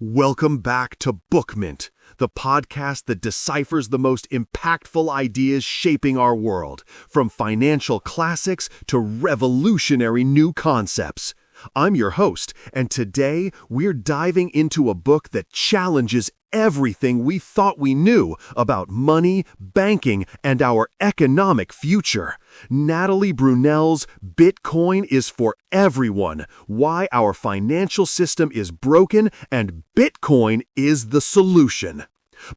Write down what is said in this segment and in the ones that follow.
Welcome back to Bookmint, the podcast that deciphers the most impactful ideas shaping our world, from financial classics to revolutionary new concepts. I'm your host, and today we're diving into a book that challenges everything we thought we knew about money, banking, and our economic future. Natalie Brunell's Bitcoin is for Everyone: Why Our Financial System is Broken and Bitcoin is the Solution.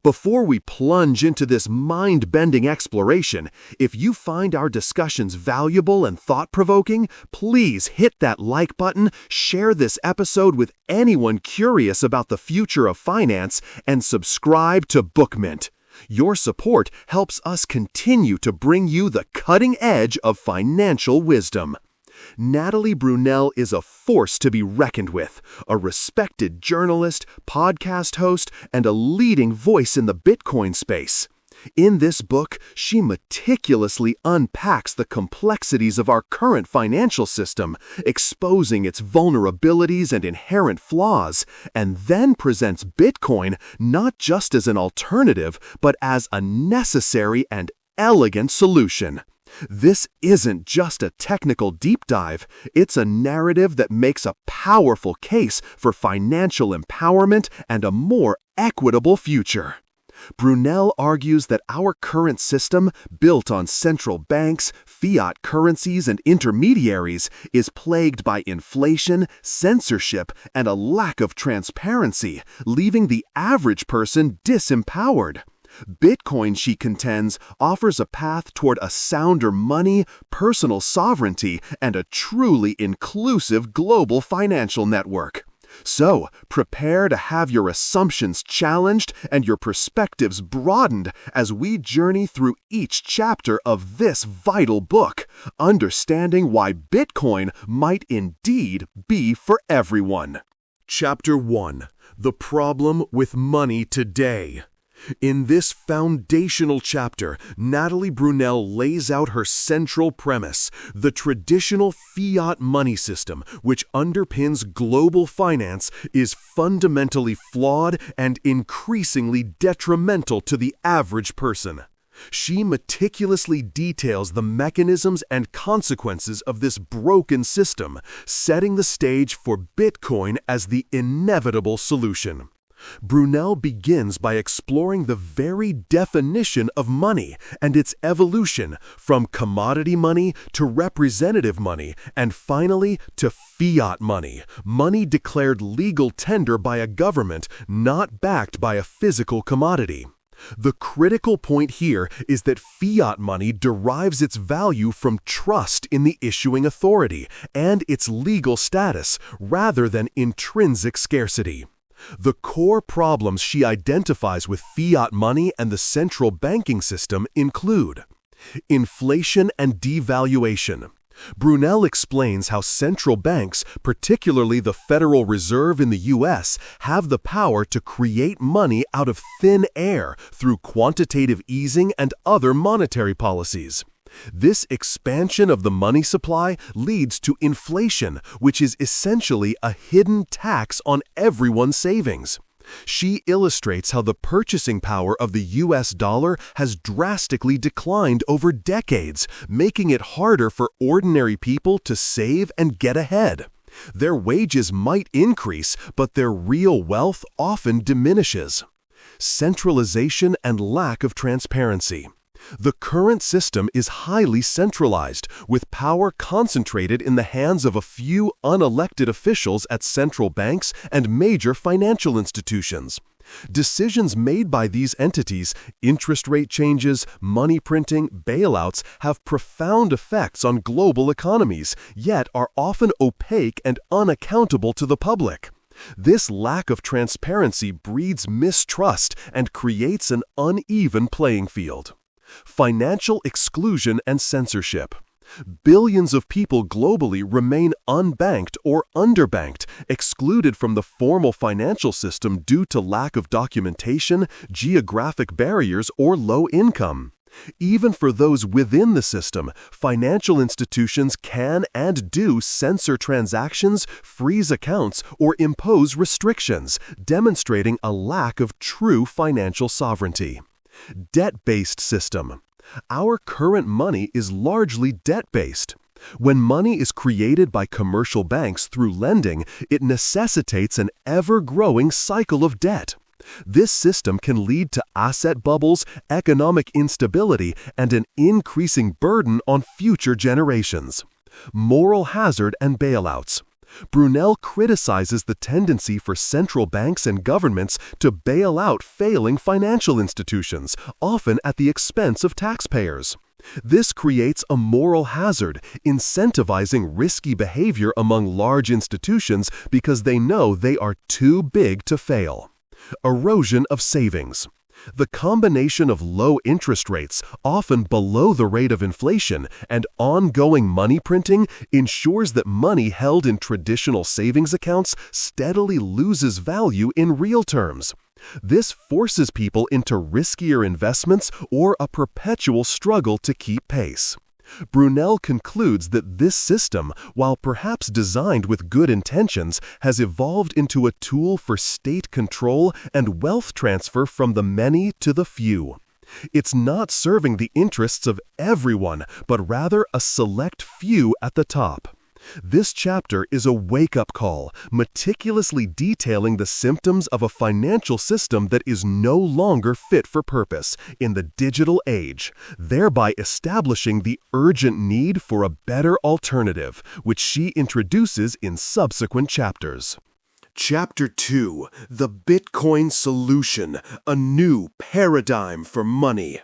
Before we plunge into this mind-bending exploration, if you find our discussions valuable and thought-provoking, please hit that like button, share this episode with anyone curious about the future of finance, and subscribe to Bookmint. Your support helps us continue to bring you the cutting edge of financial wisdom. Natalie Brunell is a force to be reckoned with, a respected journalist, podcast host, and a leading voice in the Bitcoin space. In this book, she meticulously unpacks the complexities of our current financial system, exposing its vulnerabilities and inherent flaws, and then presents Bitcoin not just as an alternative, but as a necessary and elegant solution. This isn't just a technical deep dive, it's a narrative that makes a powerful case for financial empowerment and a more equitable future. Brunell argues that our current system, built on central banks, fiat currencies, and intermediaries, is plagued by inflation, censorship, and a lack of transparency, leaving the average person disempowered. Bitcoin, she contends, offers a path toward a sounder money, personal sovereignty, and a truly inclusive global financial network. So, prepare to have your assumptions challenged and your perspectives broadened as we journey through each chapter of this vital book, understanding why Bitcoin might indeed be for everyone. Chapter 1: The Problem with Money Today. In this foundational chapter, Natalie Brunell lays out her central premise: the traditional fiat money system, which underpins global finance, is fundamentally flawed and increasingly detrimental to the average person. She meticulously details the mechanisms and consequences of this broken system, setting the stage for Bitcoin as the inevitable solution. Brunell begins by exploring the very definition of money and its evolution from commodity money to representative money and finally to fiat money, money declared legal tender by a government, not backed by a physical commodity. The critical point here is that fiat money derives its value from trust in the issuing authority and its legal status rather than intrinsic scarcity. The core problems she identifies with fiat money and the central banking system include inflation and devaluation. Brunell explains how central banks, particularly the Federal Reserve in the U.S., have the power to create money out of thin air through quantitative easing and other monetary policies. This expansion of the money supply leads to inflation, which is essentially a hidden tax on everyone's savings. She illustrates how the purchasing power of the U.S. dollar has drastically declined over decades, making it harder for ordinary people to save and get ahead. Their wages might increase, but their real wealth often diminishes. Centralization and lack of transparency. The current system is highly centralized, with power concentrated in the hands of a few unelected officials at central banks and major financial institutions. Decisions made by these entities, interest rate changes, money printing, bailouts, have profound effects on global economies, yet are often opaque and unaccountable to the public. This lack of transparency breeds mistrust and creates an uneven playing field. Financial exclusion and censorship. Billions of people globally remain unbanked or underbanked, excluded from the formal financial system due to lack of documentation, geographic barriers, or low income. Even for those within the system, financial institutions can and do censor transactions, freeze accounts, or impose restrictions, demonstrating a lack of true financial sovereignty. Debt-based system. Our current money is largely debt-based. When money is created by commercial banks through lending, it necessitates an ever-growing cycle of debt. This system can lead to asset bubbles, economic instability, and an increasing burden on future generations. Moral hazard and bailouts. Brunell criticizes the tendency for central banks and governments to bail out failing financial institutions, often at the expense of taxpayers. This creates a moral hazard, incentivizing risky behavior among large institutions because they know they are too big to fail. Erosion of savings. The combination of low interest rates, often below the rate of inflation, and ongoing money printing ensures that money held in traditional savings accounts steadily loses value in real terms. This forces people into riskier investments or a perpetual struggle to keep pace. Brunell concludes that this system, while perhaps designed with good intentions, has evolved into a tool for state control and wealth transfer from the many to the few. It's not serving the interests of everyone, but rather a select few at the top. This chapter is a wake-up call, meticulously detailing the symptoms of a financial system that is no longer fit for purpose in the digital age, thereby establishing the urgent need for a better alternative, which she introduces in subsequent chapters. Chapter 2: The Bitcoin Solution, a New Paradigm for Money.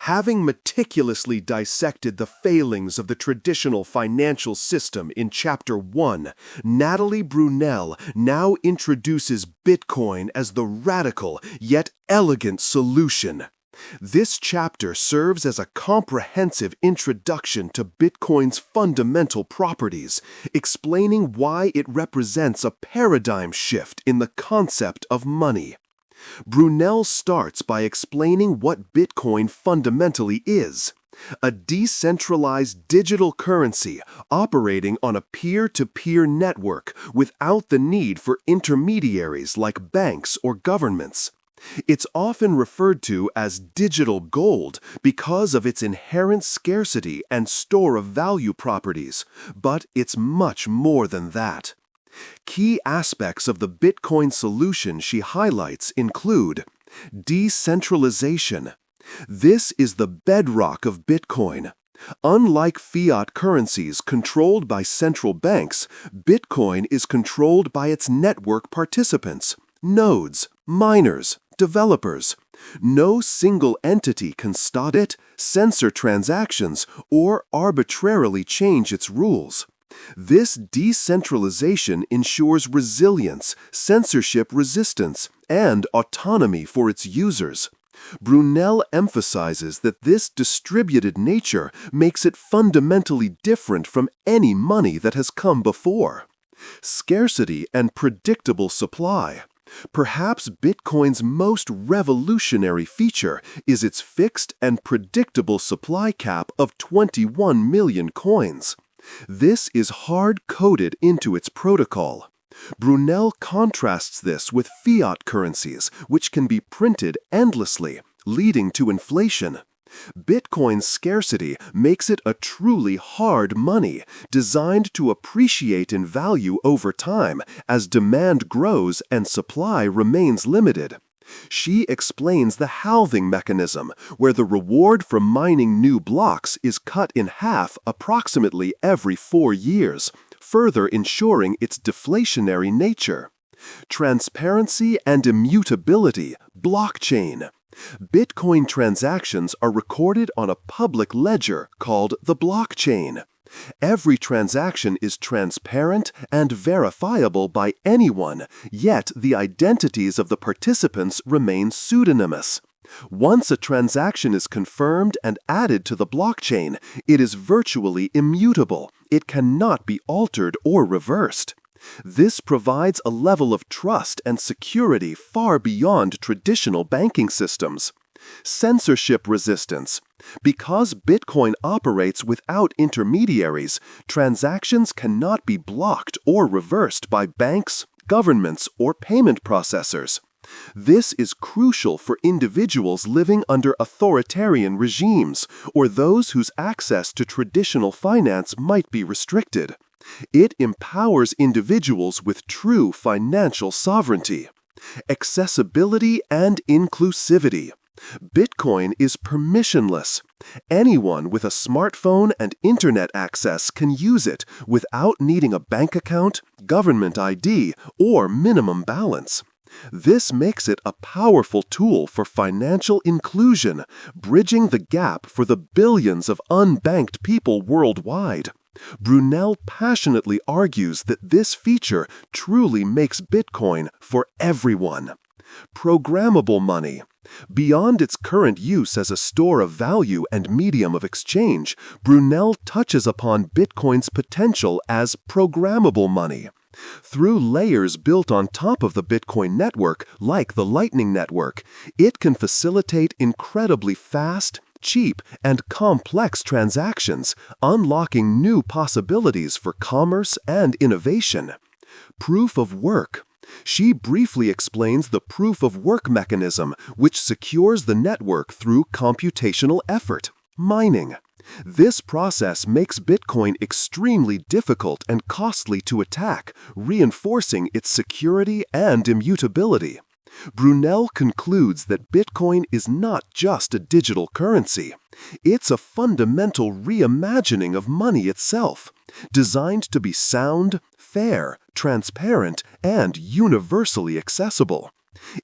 Having meticulously dissected the failings of the traditional financial system in Chapter 1, Natalie Brunell now introduces Bitcoin as the radical yet elegant solution. This chapter serves as a comprehensive introduction to Bitcoin's fundamental properties, explaining why it represents a paradigm shift in the concept of money. Brunell starts by explaining what Bitcoin fundamentally is: a decentralized digital currency operating on a peer-to-peer network without the need for intermediaries like banks or governments. It's often referred to as digital gold because of its inherent scarcity and store of value properties, but it's much more than that. Key aspects of the Bitcoin solution she highlights include decentralization. This is the bedrock of Bitcoin. Unlike fiat currencies controlled by central banks, Bitcoin is controlled by its network participants, nodes, miners, developers. No single entity can stop it, censor transactions, or arbitrarily change its rules. This decentralization ensures resilience, censorship resistance, and autonomy for its users. Brunell emphasizes that this distributed nature makes it fundamentally different from any money that has come before. Scarcity and predictable supply. Perhaps Bitcoin's most revolutionary feature is its fixed and predictable supply cap of 21 million coins. This is hard-coded into its protocol. Brunell contrasts this with fiat currencies, which can be printed endlessly, leading to inflation. Bitcoin's scarcity makes it a truly hard money, designed to appreciate in value over time as demand grows and supply remains limited. She explains the halving mechanism, where the reward from mining new blocks is cut in half approximately every 4 years, further ensuring its deflationary nature. Transparency and immutability, blockchain. Bitcoin transactions are recorded on a public ledger called the blockchain. Every transaction is transparent and verifiable by anyone, yet the identities of the participants remain pseudonymous. Once a transaction is confirmed and added to the blockchain, it is virtually immutable. It cannot be altered or reversed. This provides a level of trust and security far beyond traditional banking systems. Censorship resistance. Because Bitcoin operates without intermediaries, transactions cannot be blocked or reversed by banks, governments, or payment processors. This is crucial for individuals living under authoritarian regimes or those whose access to traditional finance might be restricted. It empowers individuals with true financial sovereignty. Accessibility and inclusivity. Bitcoin is permissionless. Anyone with a smartphone and internet access can use it without needing a bank account, government ID, or minimum balance. This makes it a powerful tool for financial inclusion, bridging the gap for the billions of unbanked people worldwide. Brunell passionately argues that this feature truly makes Bitcoin for everyone. Programmable money. Beyond its current use as a store of value and medium of exchange, Brunell touches upon Bitcoin's potential as programmable money. Through layers built on top of the Bitcoin network, like the Lightning Network, it can facilitate incredibly fast, cheap, and complex transactions, unlocking new possibilities for commerce and innovation. Proof of work. She briefly explains the proof of work mechanism, which secures the network through computational effort, mining. This process makes Bitcoin extremely difficult and costly to attack, reinforcing its security and immutability. Brunell concludes that Bitcoin is not just a digital currency. It's a fundamental reimagining of money itself, designed to be sound, fair, transparent, and universally accessible.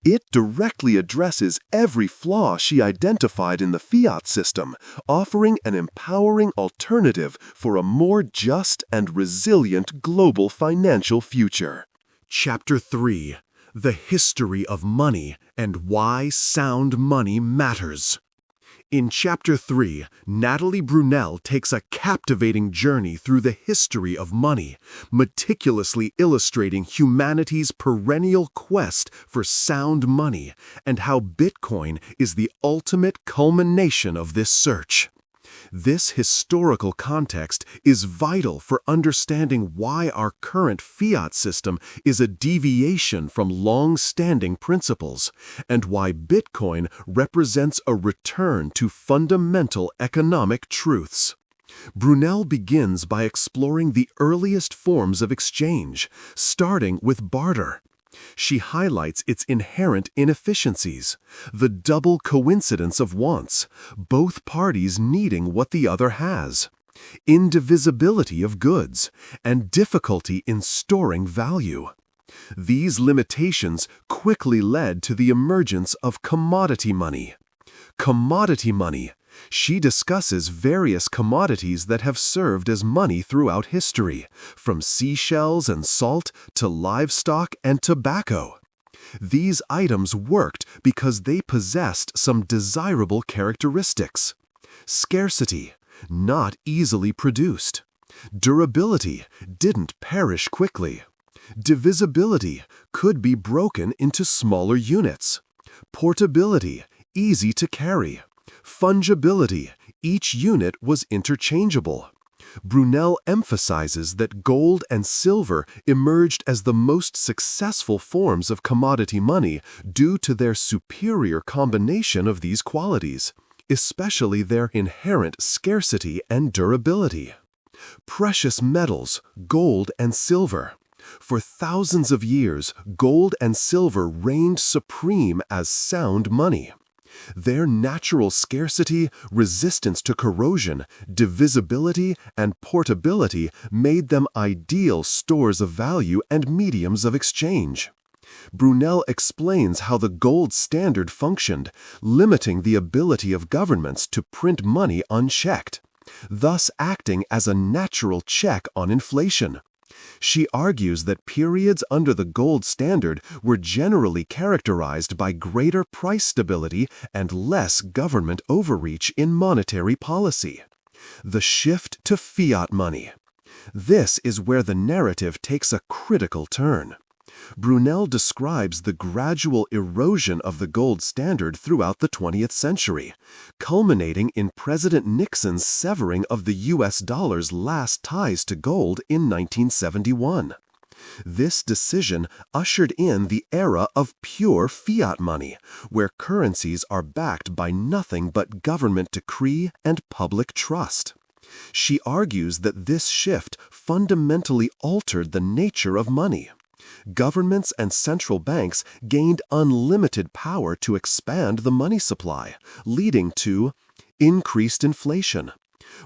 It directly addresses every flaw she identified in the fiat system, offering an empowering alternative for a more just and resilient global financial future. Chapter 3: The History of Money and Why Sound Money Matters. In Chapter 3, Natalie Brunell takes a captivating journey through the history of money, meticulously illustrating humanity's perennial quest for sound money and how Bitcoin is the ultimate culmination of this search. This historical context is vital for understanding why our current fiat system is a deviation from long-standing principles, and why Bitcoin represents a return to fundamental economic truths. Brunell begins by exploring the earliest forms of exchange, starting with barter. She highlights its inherent inefficiencies, the double coincidence of wants, both parties needing what the other has, indivisibility of goods, and difficulty in storing value. These limitations quickly led to the emergence of commodity money. Commodity money. She discusses various commodities that have served as money throughout history, from seashells and salt to livestock and tobacco. These items worked because they possessed some desirable characteristics. Scarcity, not easily produced. Durability, didn't perish quickly. Divisibility, could be broken into smaller units. Portability, easy to carry. Fungibility, each unit was interchangeable. Brunell emphasizes that gold and silver emerged as the most successful forms of commodity money due to their superior combination of these qualities, especially their inherent scarcity and durability. Precious metals, gold and silver. For thousands of years, gold and silver reigned supreme as sound money. Their natural scarcity, resistance to corrosion, divisibility, and portability made them ideal stores of value and mediums of exchange. Brunell explains how the gold standard functioned, limiting the ability of governments to print money unchecked, thus acting as a natural check on inflation. She argues that periods under the gold standard were generally characterized by greater price stability and less government overreach in monetary policy. The shift to fiat money. This is where the narrative takes a critical turn. Brunell describes the gradual erosion of the gold standard throughout the 20th century, culminating in President Nixon's severing of the U.S. dollar's last ties to gold in 1971. This decision ushered in the era of pure fiat money, where currencies are backed by nothing but government decree and public trust. She argues that this shift fundamentally altered the nature of money. Governments and central banks gained unlimited power to expand the money supply, leading to increased inflation.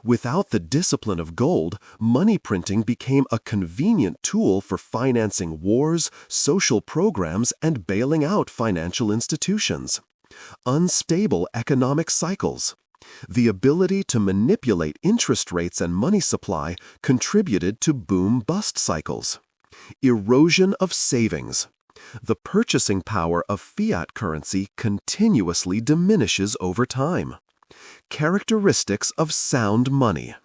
Without the discipline of gold, money printing became a convenient tool for financing wars, social programs, and bailing out financial institutions. Unstable economic cycles. The ability to manipulate interest rates and money supply contributed to boom-bust cycles. Erosion of savings. The purchasing power of fiat currency continuously diminishes over time. Characteristics of sound money.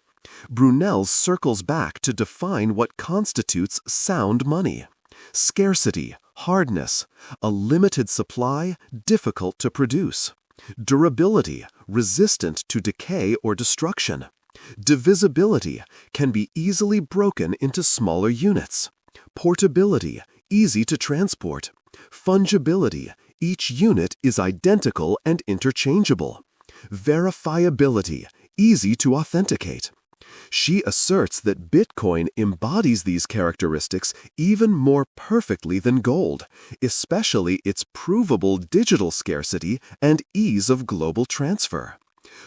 Brunell circles back to define what constitutes sound money. Scarcity, hardness, a limited supply, difficult to produce. Durability, resistant to decay or destruction. Divisibility, can be easily broken into smaller units. Portability, easy to transport. Fungibility, each unit is identical and interchangeable. Verifiability, easy to authenticate. She asserts that Bitcoin embodies these characteristics even more perfectly than gold, especially its provable digital scarcity and ease of global transfer.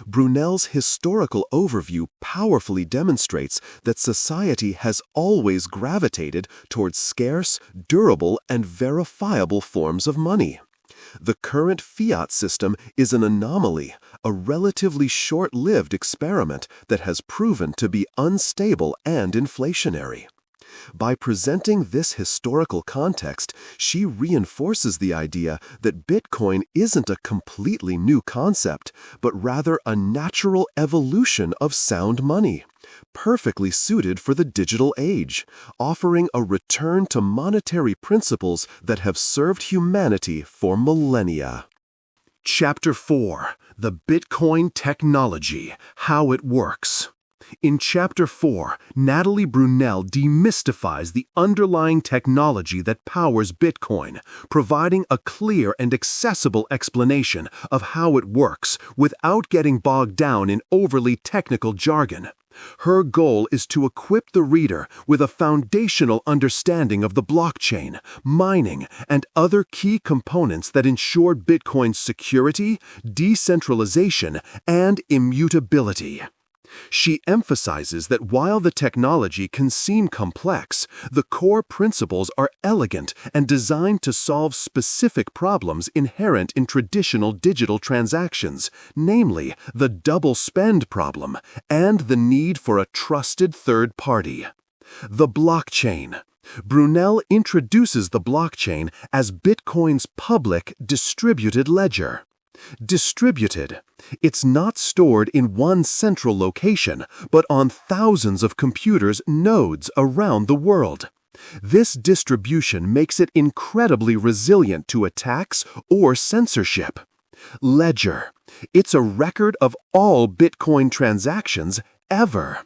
Brunell's historical overview powerfully demonstrates that society has always gravitated towards scarce, durable, and verifiable forms of money. The current fiat system is an anomaly, a relatively short-lived experiment that has proven to be unstable and inflationary. By presenting this historical context, she reinforces the idea that Bitcoin isn't a completely new concept, but rather a natural evolution of sound money, perfectly suited for the digital age, offering a return to monetary principles that have served humanity for millennia. Chapter 4: The Bitcoin Technology, How It Works. In Chapter 4, Natalie Brunell demystifies the underlying technology that powers Bitcoin, providing a clear and accessible explanation of how it works without getting bogged down in overly technical jargon. Her goal is to equip the reader with a foundational understanding of the blockchain, mining, and other key components that ensure Bitcoin's security, decentralization, and immutability. She emphasizes that while the technology can seem complex, the core principles are elegant and designed to solve specific problems inherent in traditional digital transactions, namely the double spend problem and the need for a trusted third party. The blockchain. Brunell introduces the blockchain as Bitcoin's public, distributed ledger. Distributed. It's not stored in one central location, but on thousands of computers' nodes around the world. This distribution makes it incredibly resilient to attacks or censorship. Ledger. It's a record of all Bitcoin transactions ever.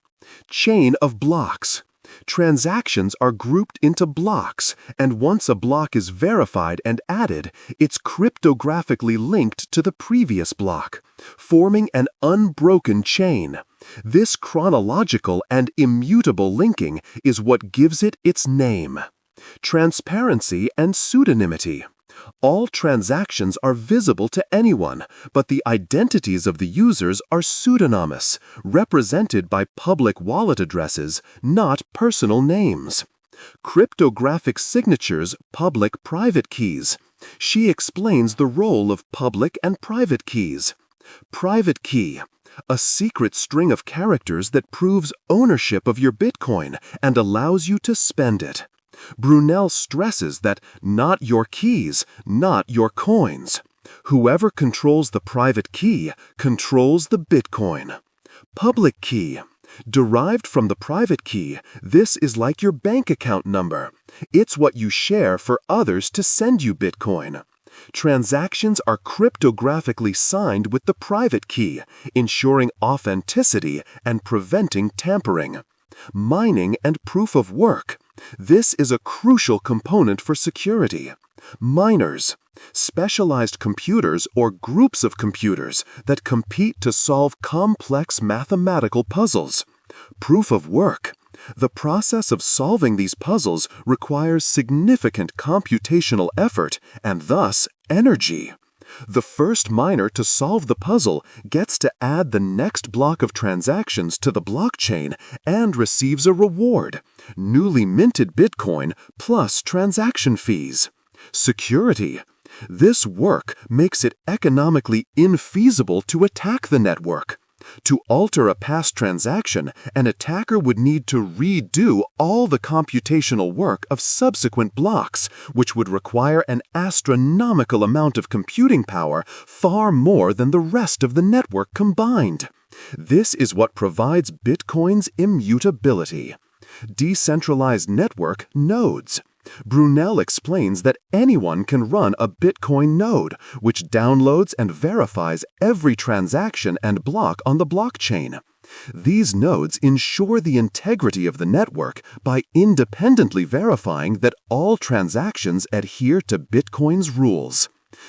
Chain of blocks. Transactions are grouped into blocks, and once a block is verified and added, it's cryptographically linked to the previous block, forming an unbroken chain. This chronological and immutable linking is what gives it its name. Transparency and pseudonymity. All transactions are visible to anyone, but the identities of the users are pseudonymous, represented by public wallet addresses, not personal names. Cryptographic signatures, public-private keys. She explains the role of public and private keys. Private key. A secret string of characters that proves ownership of your Bitcoin and allows you to spend it. Brunell stresses that not your keys, not your coins. Whoever controls the private key controls the Bitcoin. Public key. Derived from the private key, this is like your bank account number. It's what you share for others to send you Bitcoin. Transactions are cryptographically signed with the private key, ensuring authenticity and preventing tampering. Mining and proof of work. This is a crucial component for security. Miners. Specialized computers or groups of computers that compete to solve complex mathematical puzzles. Proof of work. The process of solving these puzzles requires significant computational effort and thus energy. The first miner to solve the puzzle gets to add the next block of transactions to the blockchain and receives a reward, newly minted Bitcoin plus transaction fees. Security. This work makes it economically infeasible to attack the network. To alter a past transaction, an attacker would need to redo all the computational work of subsequent blocks, which would require an astronomical amount of computing power, far more than the rest of the network combined. This is what provides Bitcoin's immutability. Decentralized network nodes. Brunell explains that anyone can run a Bitcoin node, which downloads and verifies every transaction and block on the blockchain. These nodes ensure the integrity of the network by independently verifying that all transactions adhere to Bitcoin's rules.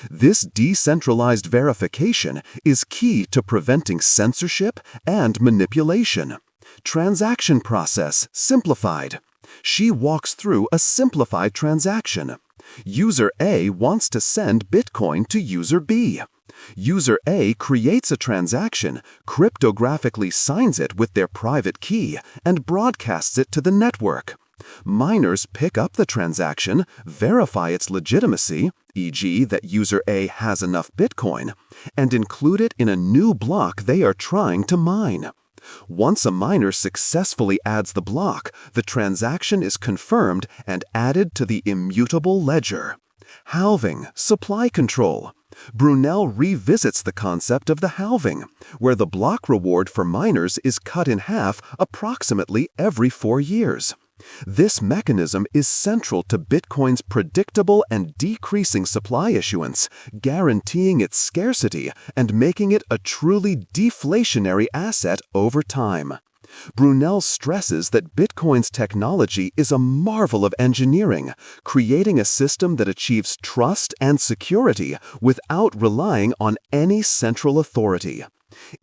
This decentralized verification is key to preventing censorship and manipulation. Transaction process simplified. She walks through a simplified transaction. User A wants to send Bitcoin to User B. User A creates a transaction, cryptographically signs it with their private key, and broadcasts it to the network. Miners pick up the transaction, verify its legitimacy, e.g. that User A has enough Bitcoin, and include it in a new block they are trying to mine. Once a miner successfully adds the block, the transaction is confirmed and added to the immutable ledger. Halving, supply control. Brunell revisits the concept of the halving, where the block reward for miners is cut in half approximately every 4 years. This mechanism is central to Bitcoin's predictable and decreasing supply issuance, guaranteeing its scarcity and making it a truly deflationary asset over time. Brunell stresses that Bitcoin's technology is a marvel of engineering, creating a system that achieves trust and security without relying on any central authority.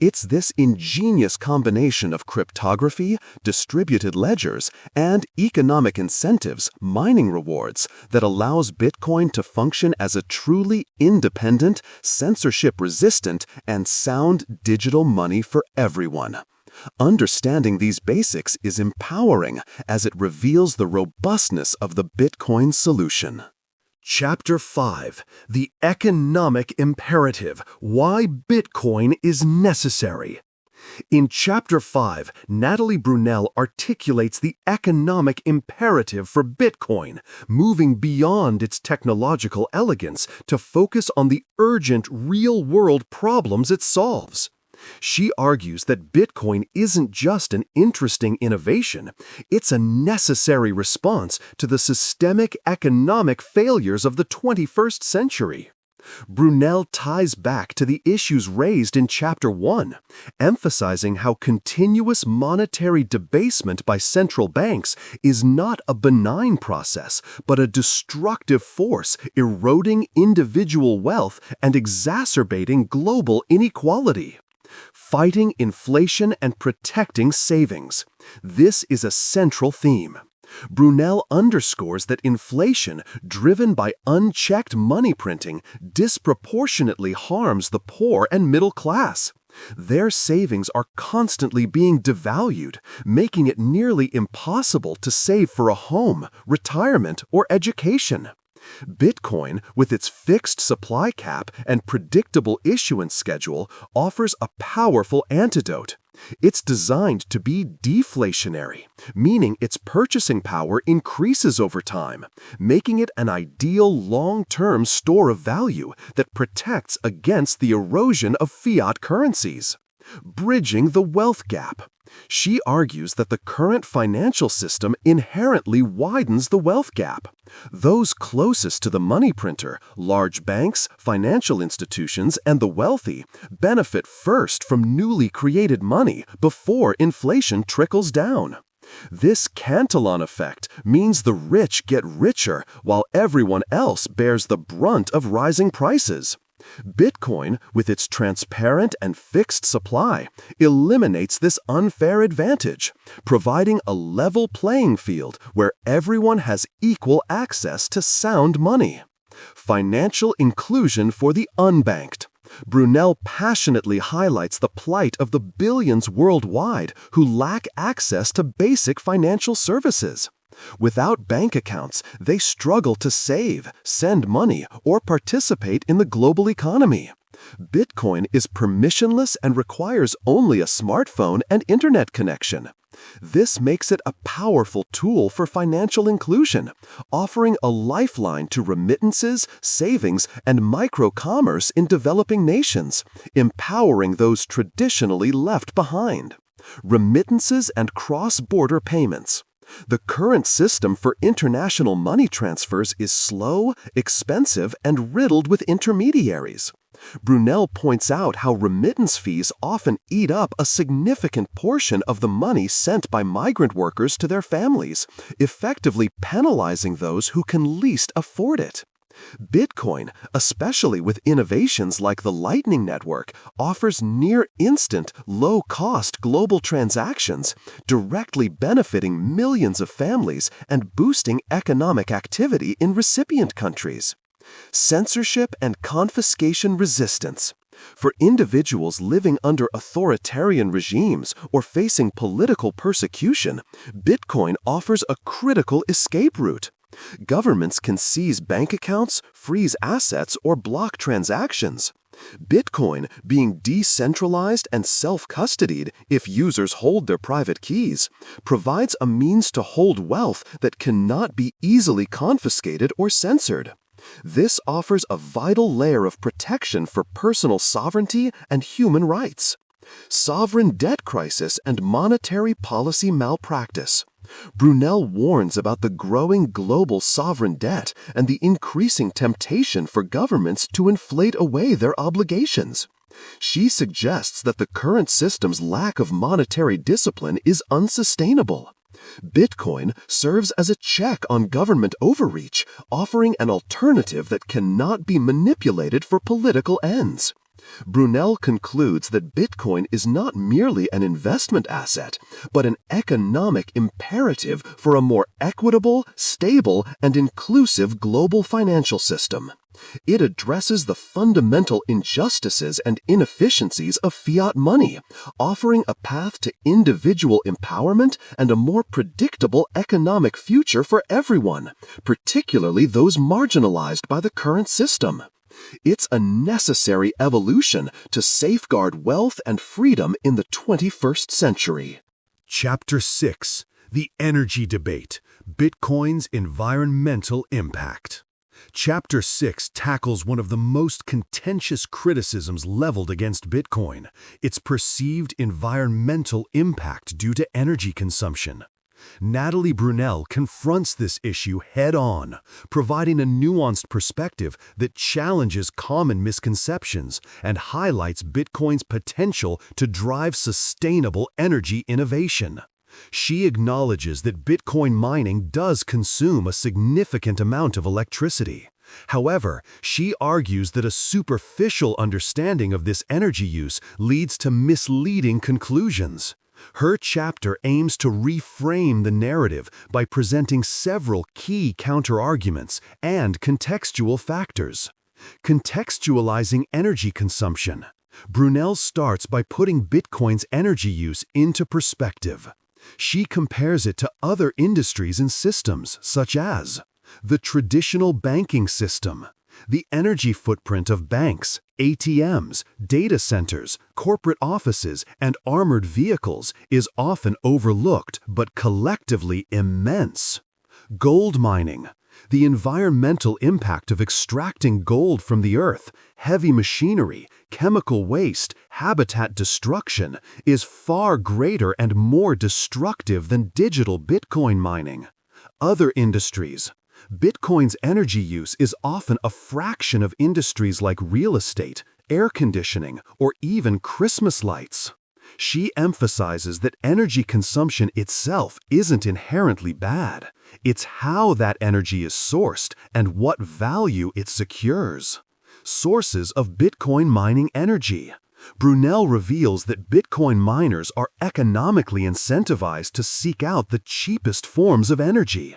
It's this ingenious combination of cryptography, distributed ledgers, and economic incentives, mining rewards, that allows Bitcoin to function as a truly independent, censorship-resistant, and sound digital money for everyone. Understanding these basics is empowering as it reveals the robustness of the Bitcoin solution. Chapter 5. The Economic Imperative. Why Bitcoin is Necessary. In Chapter 5, Natalie Brunell articulates the economic imperative for Bitcoin, moving beyond its technological elegance to focus on the urgent real-world problems it solves. She argues that Bitcoin isn't just an interesting innovation, it's a necessary response to the systemic economic failures of the 21st century. Brunell ties back to the issues raised in Chapter 1, emphasizing how continuous monetary debasement by central banks is not a benign process, but a destructive force eroding individual wealth and exacerbating global inequality. Fighting inflation and protecting savings. This is a central theme. Brunell underscores that inflation, driven by unchecked money printing, disproportionately harms the poor and middle class. Their savings are constantly being devalued, making it nearly impossible to save for a home, retirement, or education. Bitcoin, with its fixed supply cap and predictable issuance schedule, offers a powerful antidote. It's designed to be deflationary, meaning its purchasing power increases over time, making it an ideal long-term store of value that protects against the erosion of fiat currencies. Bridging the wealth gap. She argues that the current financial system inherently widens the wealth gap. Those closest to the money printer, large banks, financial institutions, and the wealthy, benefit first from newly created money before inflation trickles down. This Cantillon effect means the rich get richer while everyone else bears the brunt of rising prices. Bitcoin, with its transparent and fixed supply, eliminates this unfair advantage, providing a level playing field where everyone has equal access to sound money. Financial inclusion for the unbanked. Brunell passionately highlights the plight of the billions worldwide who lack access to basic financial services. Without bank accounts, they struggle to save, send money, or participate in the global economy. Bitcoin is permissionless and requires only a smartphone and internet connection. This makes it a powerful tool for financial inclusion, offering a lifeline to remittances, savings, and micro-commerce in developing nations, empowering those traditionally left behind. Remittances and cross-border payments. The current system for international money transfers is slow, expensive, and riddled with intermediaries. Brunell points out how remittance fees often eat up a significant portion of the money sent by migrant workers to their families, effectively penalizing those who can least afford it. Bitcoin, especially with innovations like the Lightning Network, offers near-instant, low-cost global transactions, directly benefiting millions of families and boosting economic activity in recipient countries. Censorship and confiscation resistance. For individuals living under authoritarian regimes or facing political persecution, Bitcoin offers a critical escape route. Governments can seize bank accounts, freeze assets, or block transactions. Bitcoin, being decentralized and self-custodied if users hold their private keys, provides a means to hold wealth that cannot be easily confiscated or censored. This offers a vital layer of protection for personal sovereignty and human rights. Sovereign debt crisis and monetary policy malpractice. Brunell warns about the growing global sovereign debt and the increasing temptation for governments to inflate away their obligations. She suggests that the current system's lack of monetary discipline is unsustainable. Bitcoin serves as a check on government overreach, offering an alternative that cannot be manipulated for political ends. Brunell concludes that Bitcoin is not merely an investment asset, but an economic imperative for a more equitable, stable, and inclusive global financial system. It addresses the fundamental injustices and inefficiencies of fiat money, offering a path to individual empowerment and a more predictable economic future for everyone, particularly those marginalized by the current system. It's a necessary evolution to safeguard wealth and freedom in the 21st century. Chapter 6: The Energy Debate: Bitcoin's Environmental Impact. Chapter 6 tackles one of the most contentious criticisms leveled against Bitcoin: its perceived environmental impact due to energy consumption. Natalie Brunell confronts this issue head-on, providing a nuanced perspective that challenges common misconceptions and highlights Bitcoin's potential to drive sustainable energy innovation. She acknowledges that Bitcoin mining does consume a significant amount of electricity. However, she argues that a superficial understanding of this energy use leads to misleading conclusions. Her chapter aims to reframe the narrative by presenting several key counterarguments and contextual factors. Contextualizing energy consumption. Brunell starts by putting Bitcoin's energy use into perspective. She compares it to other industries and systems, such as the traditional banking system. The energy footprint of banks, ATMs, data centers, corporate offices, and armored vehicles is often overlooked but collectively immense. Gold mining. The environmental impact of extracting gold from the earth, heavy machinery, chemical waste, habitat destruction is far greater and more destructive than digital Bitcoin mining. Other industries. Bitcoin's energy use is often a fraction of industries like real estate, air conditioning, or even Christmas lights. She emphasizes that energy consumption itself isn't inherently bad. It's how that energy is sourced and what value it secures. Sources of Bitcoin mining energy. Brunell reveals that Bitcoin miners are economically incentivized to seek out the cheapest forms of energy.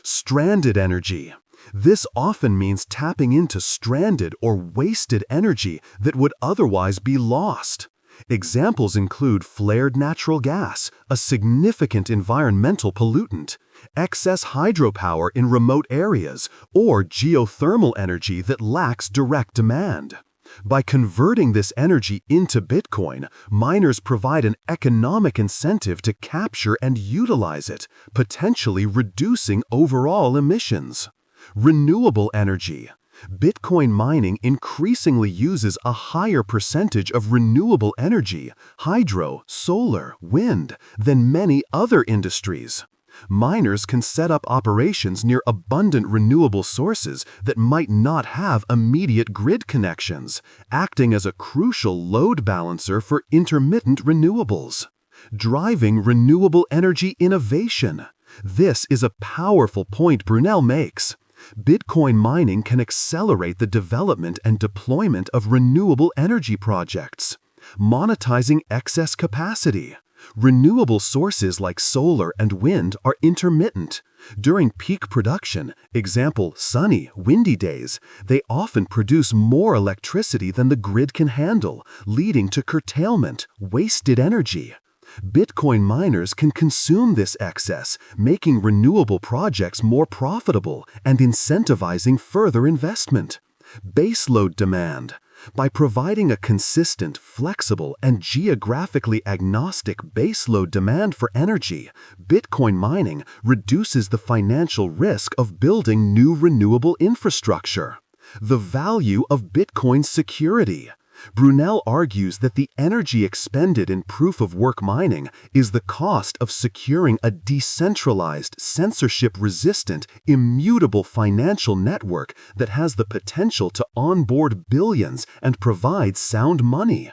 Stranded energy. This often means tapping into stranded or wasted energy that would otherwise be lost. Examples include flared natural gas, a significant environmental pollutant, excess hydropower in remote areas, or geothermal energy that lacks direct demand. By converting this energy into Bitcoin, miners provide an economic incentive to capture and utilize it, potentially reducing overall emissions. Renewable energy. Bitcoin mining increasingly uses a higher percentage of renewable energy, hydro, solar, wind, than many other industries. Miners can set up operations near abundant renewable sources that might not have immediate grid connections, acting as a crucial load balancer for intermittent renewables. Driving renewable energy innovation. This is a powerful point Brunell makes. Bitcoin mining can accelerate the development and deployment of renewable energy projects. Monetizing excess capacity. Renewable sources like solar and wind are intermittent. During peak production, example sunny, windy days, they often produce more electricity than the grid can handle, leading to curtailment, wasted energy. Bitcoin miners can consume this excess, making renewable projects more profitable and incentivizing further investment. Baseload demand. By providing a consistent, flexible, and geographically agnostic baseload demand for energy, Bitcoin mining reduces the financial risk of building new renewable infrastructure. The value of Bitcoin's security. Brunell argues that the energy expended in proof-of-work mining is the cost of securing a decentralized, censorship-resistant, immutable financial network that has the potential to onboard billions and provide sound money.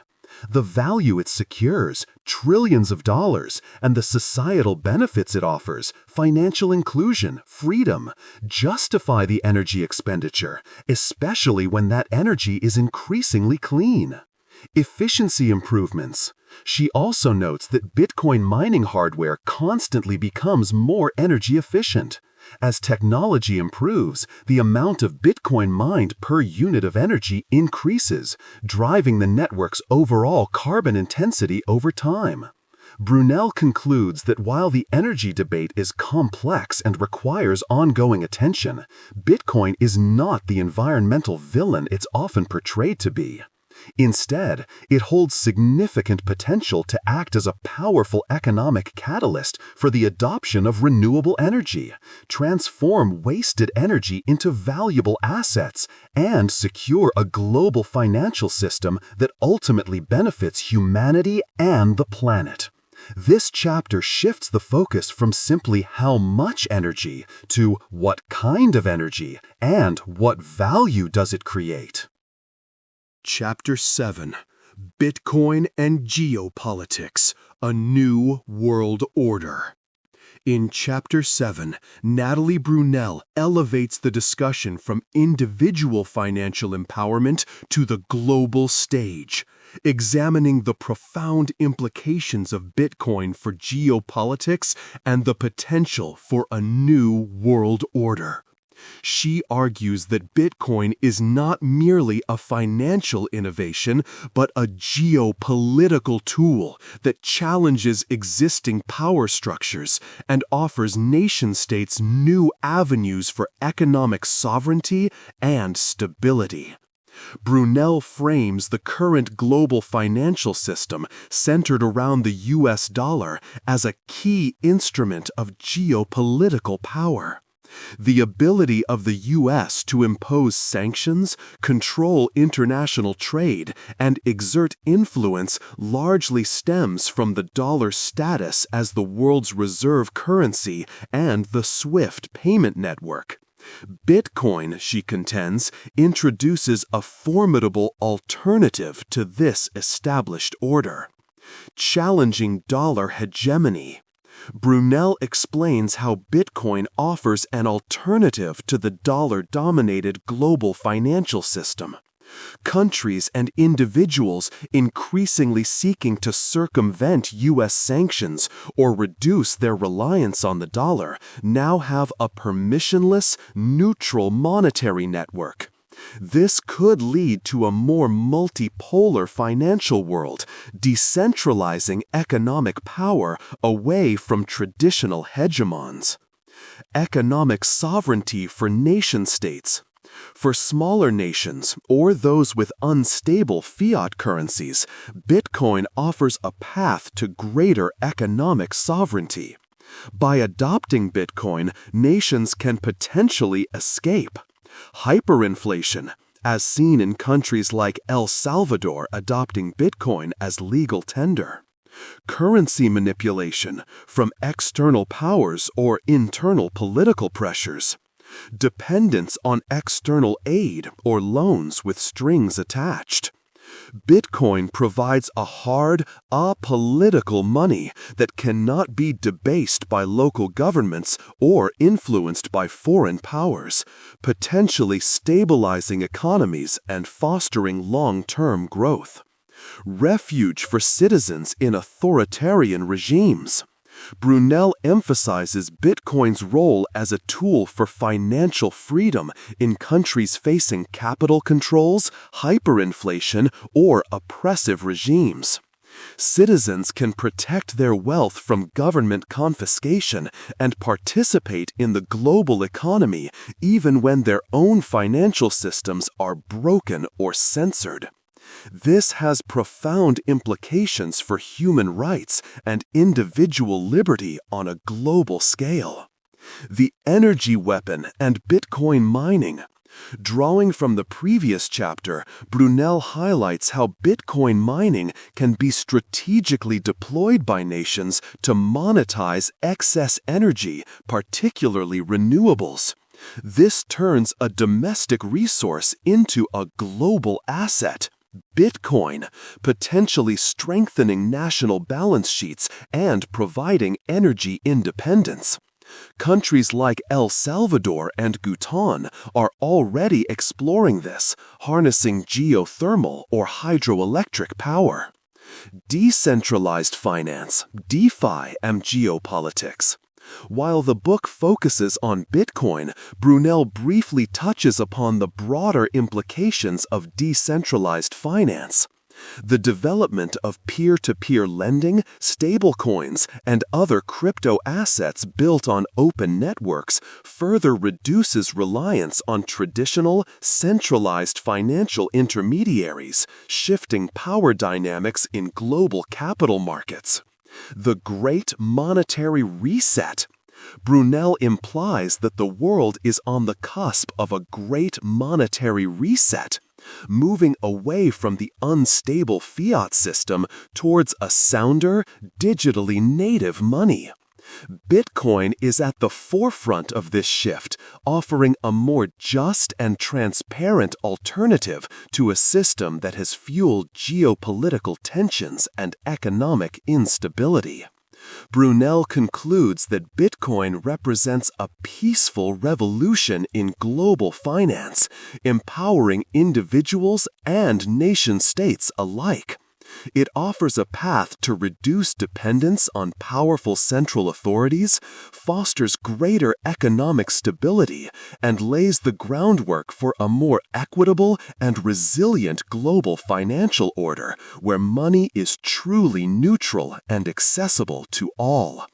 The value it secures, trillions of dollars, and the societal benefits it offers, financial inclusion, freedom, justify the energy expenditure, especially when that energy is increasingly clean. Efficiency improvements. She also notes that Bitcoin mining hardware constantly becomes more energy efficient. As technology improves, the amount of Bitcoin mined per unit of energy increases, driving the network's overall carbon intensity over time. Brunell concludes that while the energy debate is complex and requires ongoing attention, Bitcoin is not the environmental villain it's often portrayed to be. Instead, it holds significant potential to act as a powerful economic catalyst for the adoption of renewable energy, transform wasted energy into valuable assets, and secure a global financial system that ultimately benefits humanity and the planet. This chapter shifts the focus from simply how much energy to what kind of energy and what value does it create. Chapter 7: Bitcoin and Geopolitics, a New World Order. In Chapter 7, Natalie Brunell elevates the discussion from individual financial empowerment to the global stage, examining the profound implications of Bitcoin for geopolitics and the potential for a new world order. She argues that Bitcoin is not merely a financial innovation, but a geopolitical tool that challenges existing power structures and offers nation-states new avenues for economic sovereignty and stability. Brunell frames the current global financial system centered around the US dollar as a key instrument of geopolitical power. The ability of the U.S. to impose sanctions, control international trade, and exert influence largely stems from the dollar's status as the world's reserve currency and the SWIFT payment network. Bitcoin, she contends, introduces a formidable alternative to this established order, challenging dollar hegemony. Brunell explains how Bitcoin offers an alternative to the dollar-dominated global financial system. Countries and individuals increasingly seeking to circumvent U.S. sanctions or reduce their reliance on the dollar now have a permissionless, neutral monetary network. This could lead to a more multipolar financial world, decentralizing economic power away from traditional hegemons. Economic sovereignty for nation-states. For smaller nations or those with unstable fiat currencies, Bitcoin offers a path to greater economic sovereignty. By adopting Bitcoin, nations can potentially escape hyperinflation, as seen in countries like El Salvador adopting Bitcoin as legal tender. Currency manipulation from external powers or internal political pressures. Dependence on external aid or loans with strings attached. Bitcoin provides a hard, apolitical money that cannot be debased by local governments or influenced by foreign powers, potentially stabilizing economies and fostering long-term growth. Refuge for citizens in authoritarian regimes. Brunell emphasizes Bitcoin's role as a tool for financial freedom in countries facing capital controls, hyperinflation, or oppressive regimes. Citizens can protect their wealth from government confiscation and participate in the global economy even when their own financial systems are broken or censored. This has profound implications for human rights and individual liberty on a global scale. The energy weapon and Bitcoin mining. Drawing from the previous chapter, Brunell highlights how Bitcoin mining can be strategically deployed by nations to monetize excess energy, particularly renewables. This turns a domestic resource into a global asset. Bitcoin, potentially strengthening national balance sheets and providing energy independence. Countries like El Salvador and Bhutan are already exploring this, harnessing geothermal or hydroelectric power. Decentralized finance, DeFi, and geopolitics. While the book focuses on Bitcoin, Brunell briefly touches upon the broader implications of decentralized finance. The development of peer-to-peer lending, stablecoins, and other crypto assets built on open networks further reduces reliance on traditional, centralized financial intermediaries, shifting power dynamics in global capital markets. The Great Monetary Reset. Brunell implies that the world is on the cusp of a great monetary reset, moving away from the unstable fiat system towards a sounder, digitally native money. Bitcoin is at the forefront of this shift, offering a more just and transparent alternative to a system that has fueled geopolitical tensions and economic instability. Brunell concludes that Bitcoin represents a peaceful revolution in global finance, empowering individuals and nation-states alike. It offers a path to reduce dependence on powerful central authorities, fosters greater economic stability, and lays the groundwork for a more equitable and resilient global financial order where money is truly neutral and accessible to all.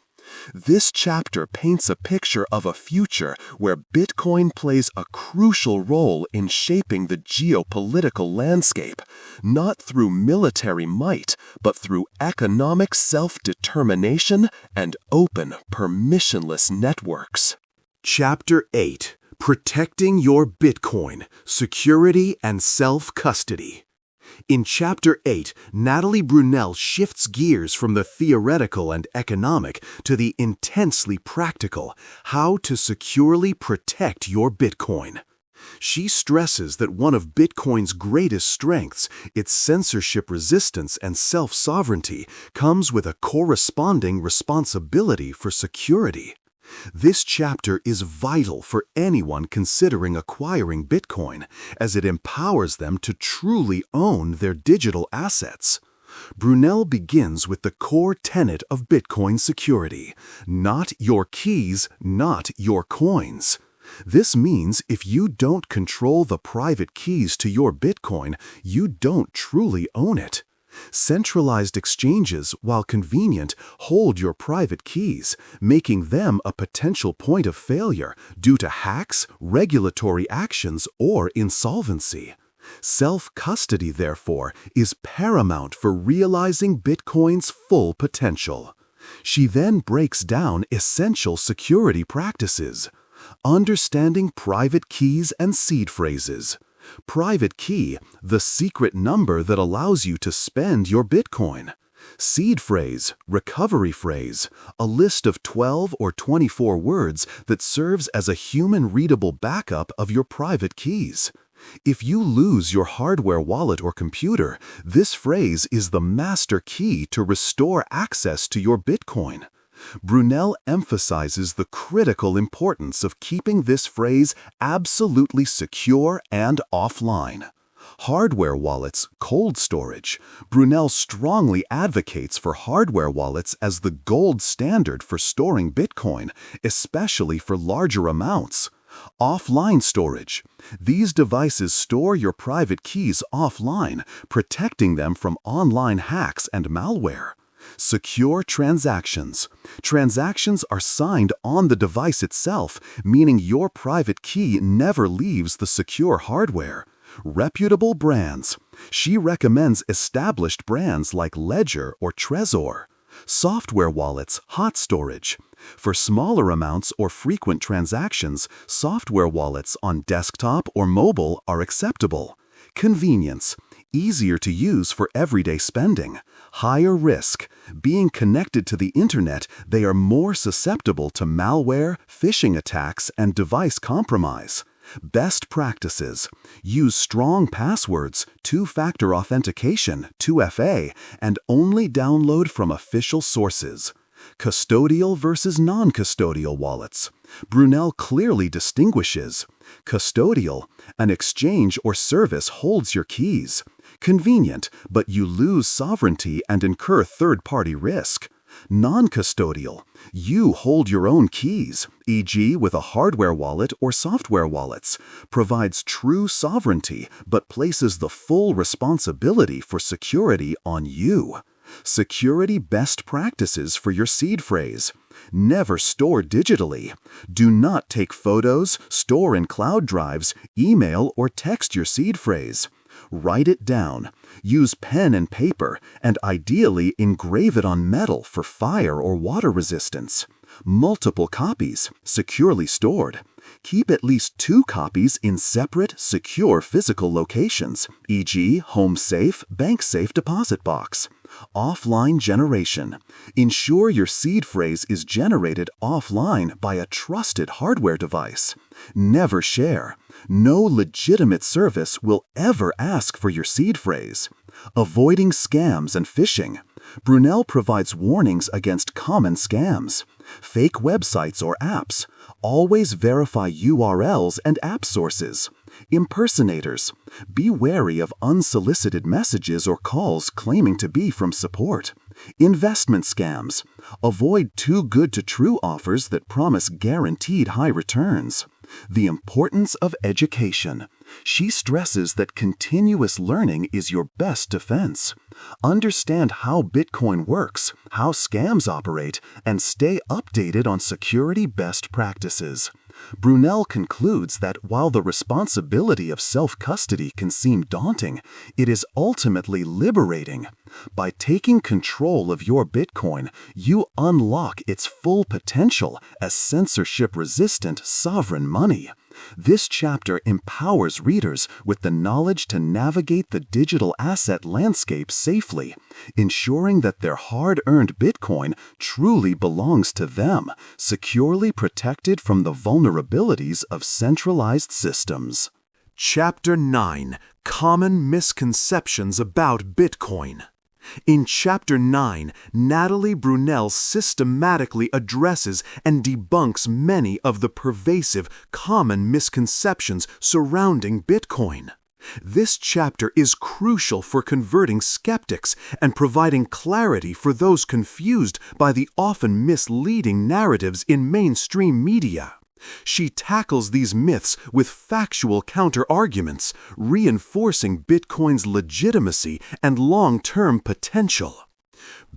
This chapter paints a picture of a future where Bitcoin plays a crucial role in shaping the geopolitical landscape, not through military might, but through economic self-determination and open, permissionless networks. Chapter 8: Protecting Your Bitcoin, Security and Self-Custody. In Chapter 8, Natalie Brunell shifts gears from the theoretical and economic to the intensely practical, how to securely protect your Bitcoin. She stresses that one of Bitcoin's greatest strengths, its censorship resistance and self-sovereignty, comes with a corresponding responsibility for security. This chapter is vital for anyone considering acquiring Bitcoin, as it empowers them to truly own their digital assets. Brunell begins with the core tenet of Bitcoin security: not your keys, not your coins. This means if you don't control the private keys to your Bitcoin, you don't truly own it. Centralized exchanges, while convenient, hold your private keys, making them a potential point of failure due to hacks, regulatory actions, or insolvency. Self-custody, therefore, is paramount for realizing Bitcoin's full potential. She then breaks down essential security practices. Understanding private keys and seed phrases. Private key, the secret number that allows you to spend your Bitcoin. Seed phrase, recovery phrase, a list of 12 or 24 words that serves as a human-readable backup of your private keys. If you lose your hardware wallet or computer, this phrase is the master key to restore access to your Bitcoin. Brunell emphasizes the critical importance of keeping this phrase absolutely secure and offline. Hardware wallets, cold storage. Brunell strongly advocates for hardware wallets as the gold standard for storing Bitcoin, especially for larger amounts. Offline storage. These devices store your private keys offline, protecting them from online hacks and malware. Secure transactions. Transactions are signed on the device itself, meaning your private key never leaves the secure hardware. Reputable brands. She recommends established brands like Ledger or Trezor. Software wallets, hot storage. For smaller amounts or frequent transactions, software wallets on desktop or mobile are acceptable. Convenience. Easier to use for everyday spending. Higher risk. Being connected to the internet, they are more susceptible to malware, phishing attacks, and device compromise. Best practices. Use strong passwords, two-factor authentication, 2FA, and only download from official sources. Custodial versus non-custodial wallets. Brunell clearly distinguishes. Custodial, an exchange or service holds your keys. Convenient, but you lose sovereignty and incur third-party risk. Non-custodial, you hold your own keys, e.g. with a hardware wallet or software wallets, provides true sovereignty but places the full responsibility for security on you. Security best practices for your seed phrase. Never store digitally. Do not take photos, store in cloud drives, email, or text your seed phrase. Write it down. Use pen and paper, and ideally engrave it on metal for fire or water resistance. Multiple copies, securely stored. Keep at least 2 copies in separate, secure physical locations, e.g. home safe, bank safe deposit box. Offline generation. Ensure your seed phrase is generated offline by a trusted hardware device. Never share. No legitimate service will ever ask for your seed phrase. Avoiding scams and phishing. Brunell provides warnings against common scams. Fake websites or apps. Always verify URLs and app sources. Impersonators. Be wary of unsolicited messages or calls claiming to be from support. Investment scams. Avoid too good to true offers that promise guaranteed high returns. The importance of education. She stresses that continuous learning is your best defense. Understand how Bitcoin works, how scams operate, and stay updated on security best practices. Brunell concludes that while the responsibility of self-custody can seem daunting, it is ultimately liberating. By taking control of your Bitcoin, you unlock its full potential as censorship-resistant sovereign money. This chapter empowers readers with the knowledge to navigate the digital asset landscape safely, ensuring that their hard-earned Bitcoin truly belongs to them, securely protected from the vulnerabilities of centralized systems. Chapter 9: Common Misconceptions About Bitcoin. In Chapter 9, Natalie Brunell systematically addresses and debunks many of the pervasive, common misconceptions surrounding Bitcoin. This chapter is crucial for converting skeptics and providing clarity for those confused by the often misleading narratives in mainstream media. She tackles these myths with factual counter-arguments, reinforcing Bitcoin's legitimacy and long-term potential.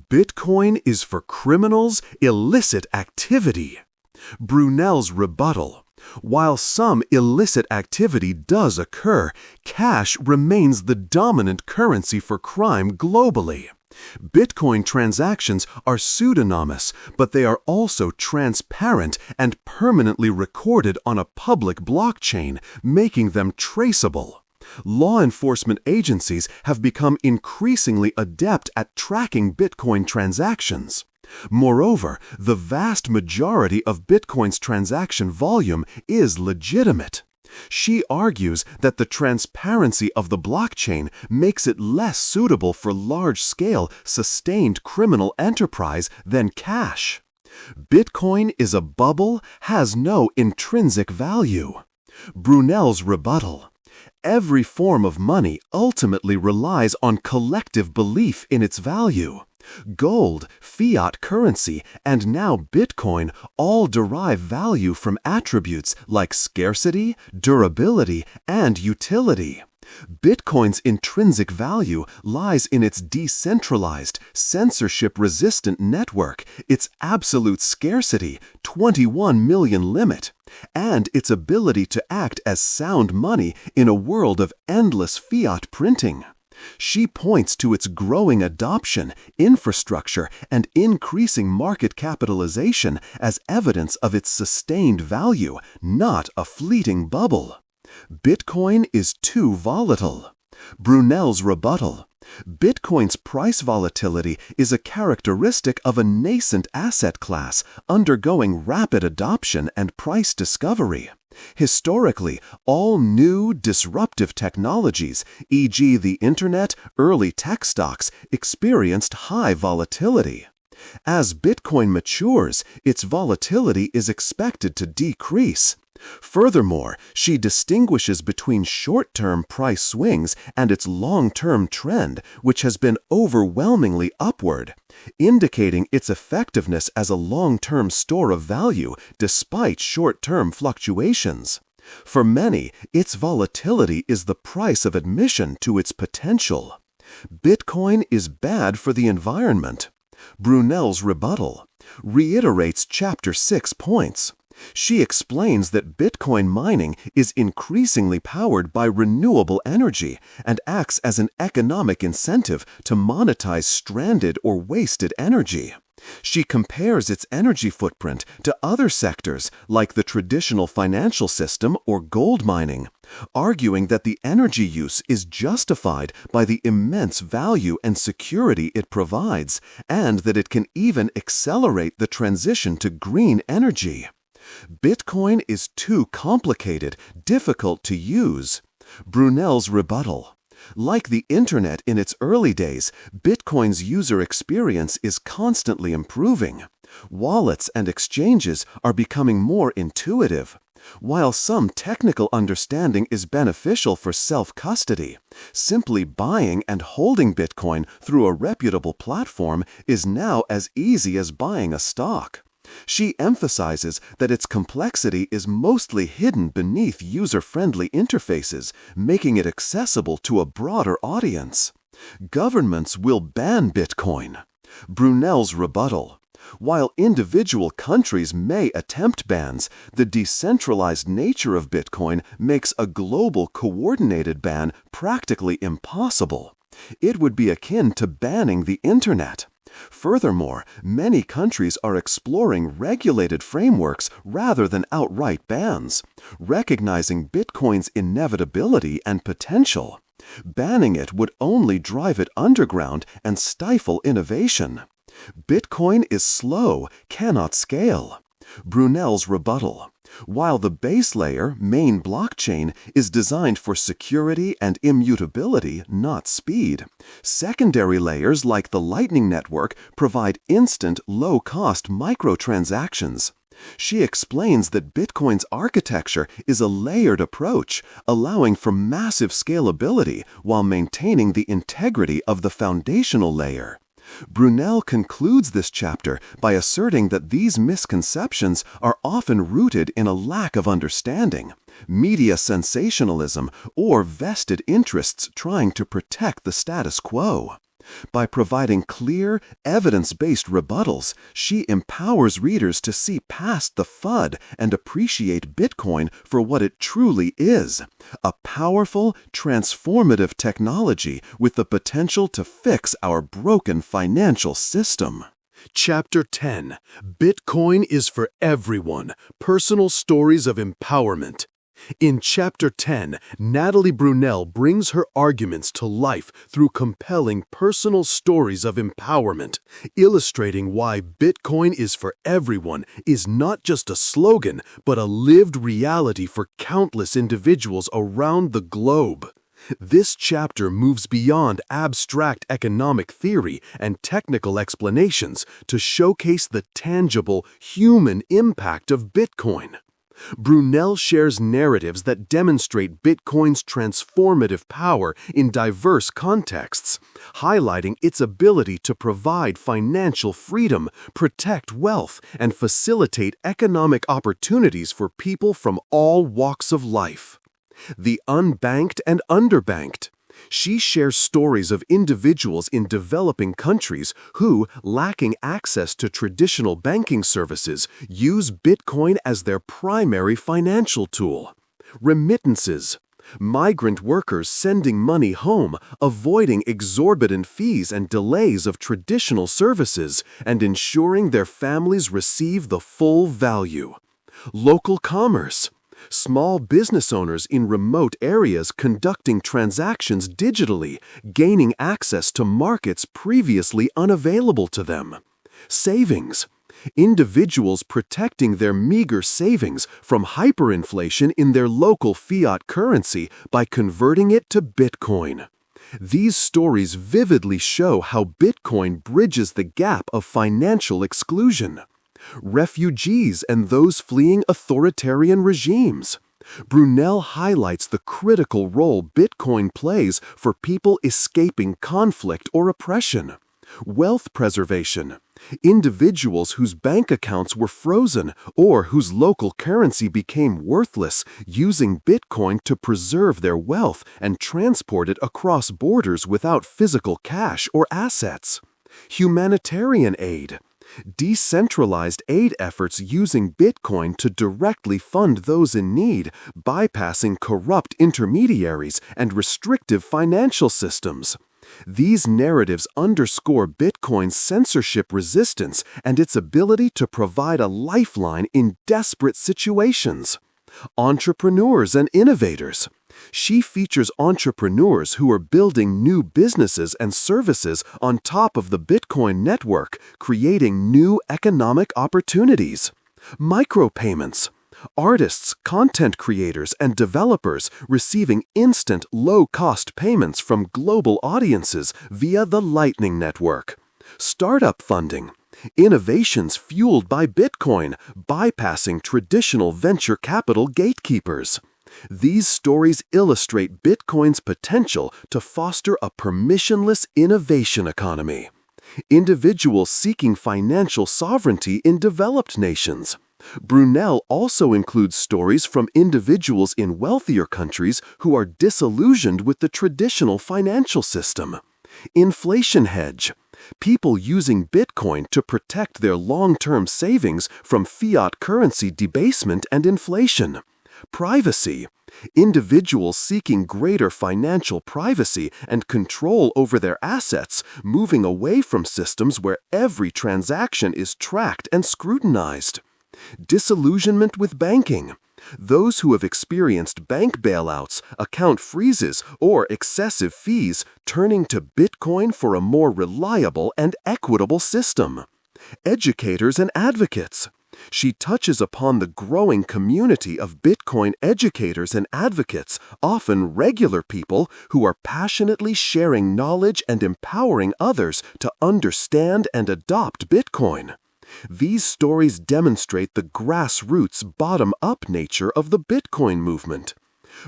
Bitcoin is for criminals' illicit activity. Brunell's rebuttal. While some illicit activity does occur, cash remains the dominant currency for crime globally. Bitcoin transactions are pseudonymous, but they are also transparent and permanently recorded on a public blockchain, making them traceable. Law enforcement agencies have become increasingly adept at tracking Bitcoin transactions. Moreover, the vast majority of Bitcoin's transaction volume is legitimate. She argues that the transparency of the blockchain makes it less suitable for large-scale, sustained criminal enterprise than cash. Bitcoin is a bubble, has no intrinsic value. Brunell's rebuttal. Every form of money ultimately relies on collective belief in its value. Gold, fiat currency, and now Bitcoin all derive value from attributes like scarcity, durability, and utility. Bitcoin's intrinsic value lies in its decentralized, censorship-resistant network, its absolute scarcity, 21 million limit, and its ability to act as sound money in a world of endless fiat printing. She points to its growing adoption, infrastructure, and increasing market capitalization as evidence of its sustained value, not a fleeting bubble. Bitcoin is too volatile. Brunell's rebuttal. Bitcoin's price volatility is a characteristic of a nascent asset class undergoing rapid adoption and price discovery. Historically, all new, disruptive technologies, e.g. the Internet, early tech stocks, experienced high volatility. As Bitcoin matures, its volatility is expected to decrease. Furthermore, she distinguishes between short-term price swings and its long-term trend, which has been overwhelmingly upward, indicating its effectiveness as a long-term store of value despite short-term fluctuations. For many, its volatility is the price of admission to its potential. Bitcoin is bad for the environment. Brunell's rebuttal reiterates Chapter 6 points. She explains that Bitcoin mining is increasingly powered by renewable energy and acts as an economic incentive to monetize stranded or wasted energy. She compares its energy footprint to other sectors like the traditional financial system or gold mining, arguing that the energy use is justified by the immense value and security it provides, and that it can even accelerate the transition to green energy. Bitcoin is too complicated, difficult to use. Brunell's rebuttal. Like the Internet in its early days, Bitcoin's user experience is constantly improving. Wallets and exchanges are becoming more intuitive. While some technical understanding is beneficial for self-custody, simply buying and holding Bitcoin through a reputable platform is now as easy as buying a stock. She emphasizes that its complexity is mostly hidden beneath user-friendly interfaces, making it accessible to a broader audience. Governments will ban Bitcoin. Brunell's rebuttal. While individual countries may attempt bans, the decentralized nature of Bitcoin makes a global coordinated ban practically impossible. It would be akin to banning the internet. Furthermore, many countries are exploring regulated frameworks rather than outright bans, recognizing Bitcoin's inevitability and potential. Banning it would only drive it underground and stifle innovation. Bitcoin is slow, cannot scale. Brunell's rebuttal. While the base layer, main blockchain, is designed for security and immutability, not speed, secondary layers like the Lightning Network provide instant, low-cost microtransactions. She explains that Bitcoin's architecture is a layered approach, allowing for massive scalability while maintaining the integrity of the foundational layer. Brunell concludes this chapter by asserting that these misconceptions are often rooted in a lack of understanding, media sensationalism, or vested interests trying to protect the status quo. By providing clear, evidence-based rebuttals, she empowers readers to see past the FUD and appreciate Bitcoin for what it truly is, a powerful, transformative technology with the potential to fix our broken financial system. Chapter 10: Bitcoin is for everyone. Personal stories of empowerment. In Chapter 10, Natalie Brunell brings her arguments to life through compelling personal stories of empowerment, illustrating why Bitcoin is for everyone is not just a slogan, but a lived reality for countless individuals around the globe. This chapter moves beyond abstract economic theory and technical explanations to showcase the tangible, human impact of Bitcoin. Brunell shares narratives that demonstrate Bitcoin's transformative power in diverse contexts, highlighting its ability to provide financial freedom, protect wealth, and facilitate economic opportunities for people from all walks of life. The unbanked and underbanked. She shares stories of individuals in developing countries who, lacking access to traditional banking services, use Bitcoin as their primary financial tool. Remittances. Migrant workers sending money home, avoiding exorbitant fees and delays of traditional services, and ensuring their families receive the full value. Local commerce. Small business owners in remote areas conducting transactions digitally, gaining access to markets previously unavailable to them. Savings. Individuals protecting their meager savings from hyperinflation in their local fiat currency by converting it to Bitcoin. These stories vividly show how Bitcoin bridges the gap of financial exclusion. Refugees and those fleeing authoritarian regimes. Brunell highlights the critical role Bitcoin plays for people escaping conflict or oppression. Wealth preservation. Individuals whose bank accounts were frozen or whose local currency became worthless using Bitcoin to preserve their wealth and transport it across borders without physical cash or assets. Humanitarian aid. Decentralized aid efforts using Bitcoin to directly fund those in need, bypassing corrupt intermediaries and restrictive financial systems. These narratives underscore Bitcoin's censorship resistance and its ability to provide a lifeline in desperate situations. Entrepreneurs and innovators. She features entrepreneurs who are building new businesses and services on top of the Bitcoin network, creating new economic opportunities. Micropayments. Artists, content creators, and developers receiving instant, low-cost payments from global audiences via the Lightning Network. Startup funding. Innovations fueled by Bitcoin, bypassing traditional venture capital gatekeepers. These stories illustrate Bitcoin's potential to foster a permissionless innovation economy. Individuals seeking financial sovereignty in developed nations. Brunell also includes stories from individuals in wealthier countries who are disillusioned with the traditional financial system. Inflation hedge. People using Bitcoin to protect their long-term savings from fiat currency debasement and inflation. Privacy. Individuals seeking greater financial privacy and control over their assets, moving away from systems where every transaction is tracked and scrutinized. Disillusionment with banking. Those who have experienced bank bailouts, account freezes, or excessive fees turning to Bitcoin for a more reliable and equitable system. Educators and advocates. She touches upon the growing community of Bitcoin educators and advocates, often regular people who are passionately sharing knowledge and empowering others to understand and adopt Bitcoin. These stories demonstrate the grassroots, bottom-up nature of the Bitcoin movement.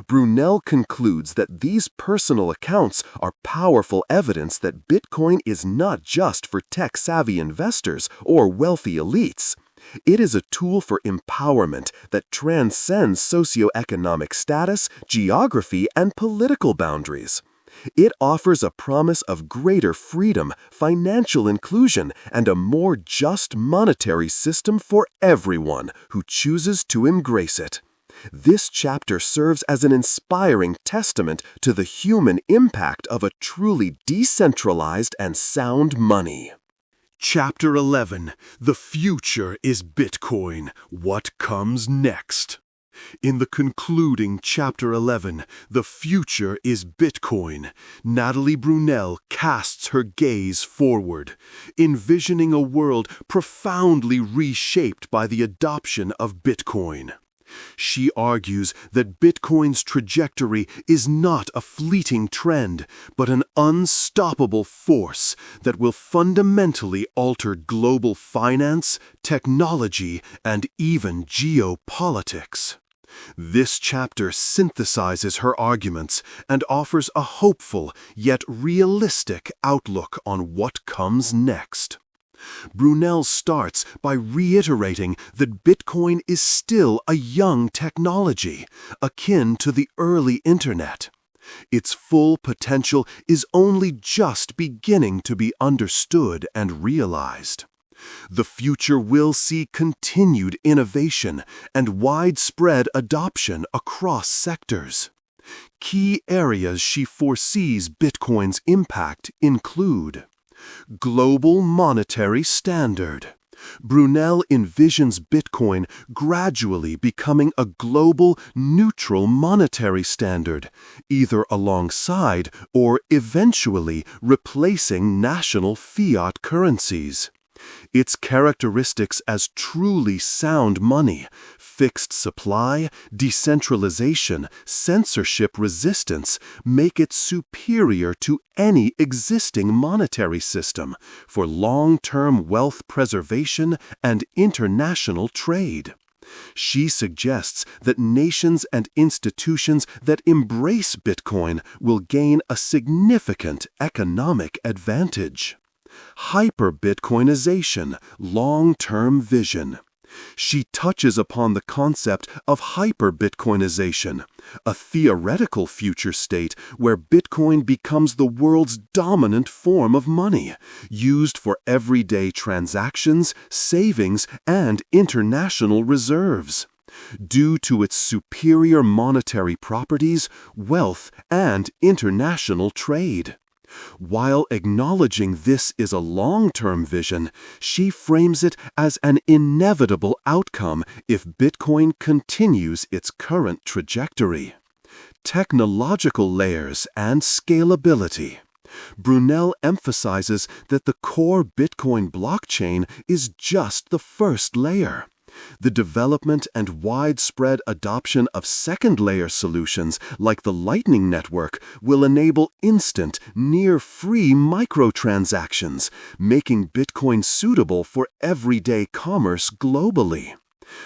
Brunell concludes that these personal accounts are powerful evidence that Bitcoin is not just for tech-savvy investors or wealthy elites. It is a tool for empowerment that transcends socioeconomic status, geography, and political boundaries. It offers a promise of greater freedom, financial inclusion, and a more just monetary system for everyone who chooses to embrace it. This chapter serves as an inspiring testament to the human impact of a truly decentralized and sound money. Chapter 11. The future is Bitcoin. What comes next? In the concluding Chapter 11, The Future is Bitcoin, Natalie Brunell casts her gaze forward, envisioning a world profoundly reshaped by the adoption of Bitcoin. She argues that Bitcoin's trajectory is not a fleeting trend, but an unstoppable force that will fundamentally alter global finance, technology, and even geopolitics. This chapter synthesizes her arguments and offers a hopeful yet realistic outlook on what comes next. Brunell starts by reiterating that Bitcoin is still a young technology, akin to the early internet. Its full potential is only just beginning to be understood and realized. The future will see continued innovation and widespread adoption across sectors. Key areas she foresees Bitcoin's impact include global monetary standard. Brunell envisions Bitcoin gradually becoming a global, neutral monetary standard, either alongside or eventually replacing national fiat currencies. Its characteristics as truly sound money, fixed supply, decentralization, censorship resistance make it superior to any existing monetary system for long-term wealth preservation and international trade. She suggests that nations and institutions that embrace Bitcoin will gain a significant economic advantage. Hyper-Bitcoinization, long-term vision. She touches upon the concept of hyper-Bitcoinization, a theoretical future state where Bitcoin becomes the world's dominant form of money, used for everyday transactions, savings, and international reserves. Due to its superior monetary properties, wealth, and international trade. While acknowledging this is a long-term vision, she frames it as an inevitable outcome if Bitcoin continues its current trajectory. Technological layers and scalability. Brunell emphasizes that the core Bitcoin blockchain is just the first layer. The development and widespread adoption of second-layer solutions like the Lightning Network will enable instant, near-free microtransactions, making Bitcoin suitable for everyday commerce globally.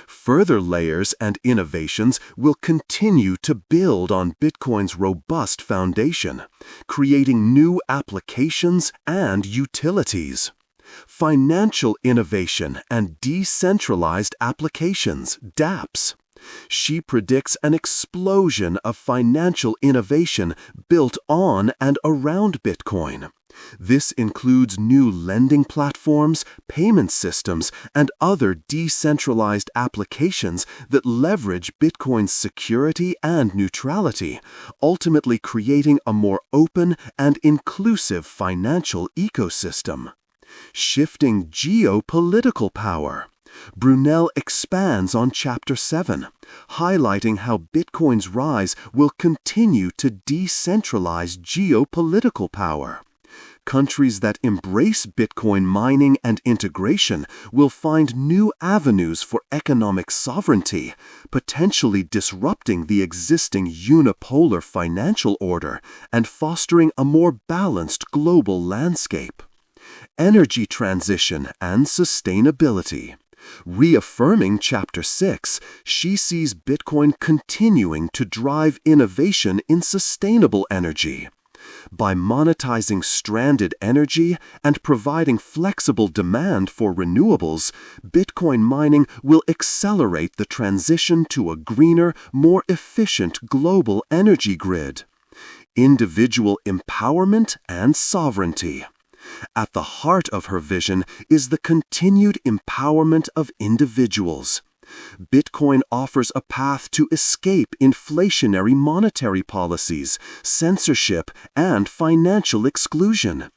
Further layers and innovations will continue to build on Bitcoin's robust foundation, creating new applications and utilities. Financial innovation and decentralized applications, dApps. She predicts an explosion of financial innovation built on and around Bitcoin. This includes new lending platforms, payment systems, and other decentralized applications that leverage Bitcoin's security and neutrality, ultimately creating a more open and inclusive financial ecosystem. Shifting geopolitical power. Brunell expands on Chapter 7, highlighting how Bitcoin's rise will continue to decentralize geopolitical power. Countries that embrace Bitcoin mining and integration will find new avenues for economic sovereignty, potentially disrupting the existing unipolar financial order and fostering a more balanced global landscape. Energy transition and sustainability. Reaffirming Chapter 6, she sees Bitcoin continuing to drive innovation in sustainable energy. By monetizing stranded energy and providing flexible demand for renewables, Bitcoin mining will accelerate the transition to a greener, more efficient global energy grid. Individual empowerment and sovereignty. At the heart of her vision is the continued empowerment of individuals. Bitcoin offers a path to escape inflationary monetary policies, censorship, and financial exclusion.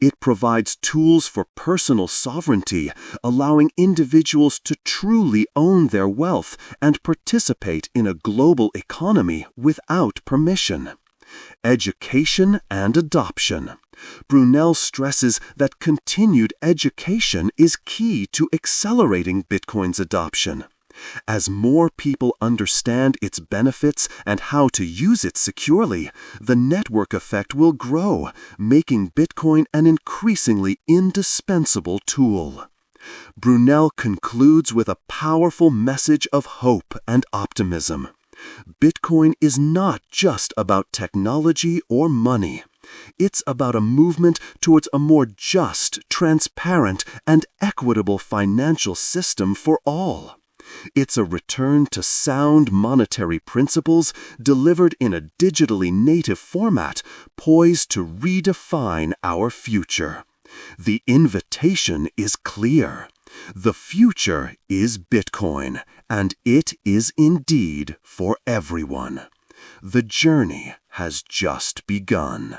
It provides tools for personal sovereignty, allowing individuals to truly own their wealth and participate in a global economy without permission. Education and adoption. Brunell stresses that continued education is key to accelerating Bitcoin's adoption. As more people understand its benefits and how to use it securely, the network effect will grow, making Bitcoin an increasingly indispensable tool. Brunell concludes with a powerful message of hope and optimism. Bitcoin is not just about technology or money. It's about a movement towards a more just, transparent, and equitable financial system for all. It's a return to sound monetary principles delivered in a digitally native format, poised to redefine our future. The invitation is clear. The future is Bitcoin, and it is indeed for everyone. The journey has just begun.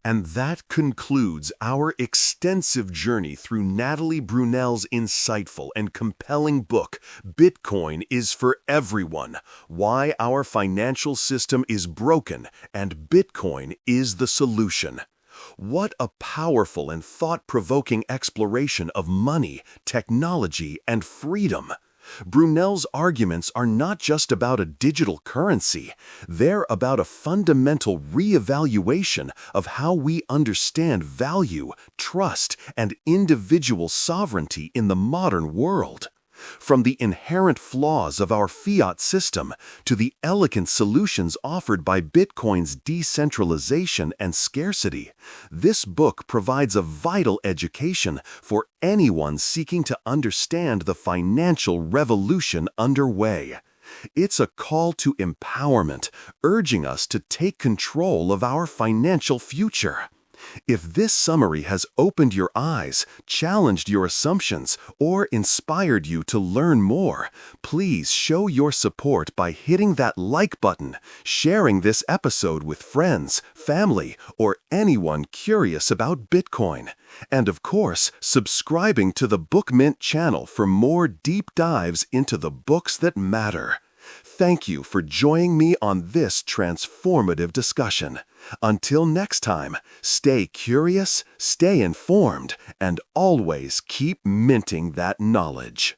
And that concludes our extensive journey through Natalie Brunell's insightful and compelling book, Bitcoin is for Everyone: Why Our Financial System is Broken and Bitcoin is the Solution. What a powerful and thought-provoking exploration of money, technology, and freedom. Brunell's arguments are not just about a digital currency, they're about a fundamental reevaluation of how we understand value, trust, and individual sovereignty in the modern world. From the inherent flaws of our fiat system to the elegant solutions offered by Bitcoin's decentralization and scarcity, this book provides a vital education for anyone seeking to understand the financial revolution underway. It's a call to empowerment, urging us to take control of our financial future. If this summary has opened your eyes, challenged your assumptions, or inspired you to learn more, please show your support by hitting that like button, sharing this episode with friends, family, or anyone curious about Bitcoin. And of course, subscribing to the Bookmint channel for more deep dives into the books that matter. Thank you for joining me on this transformative discussion. Until next time, stay curious, stay informed, and always keep minting that knowledge.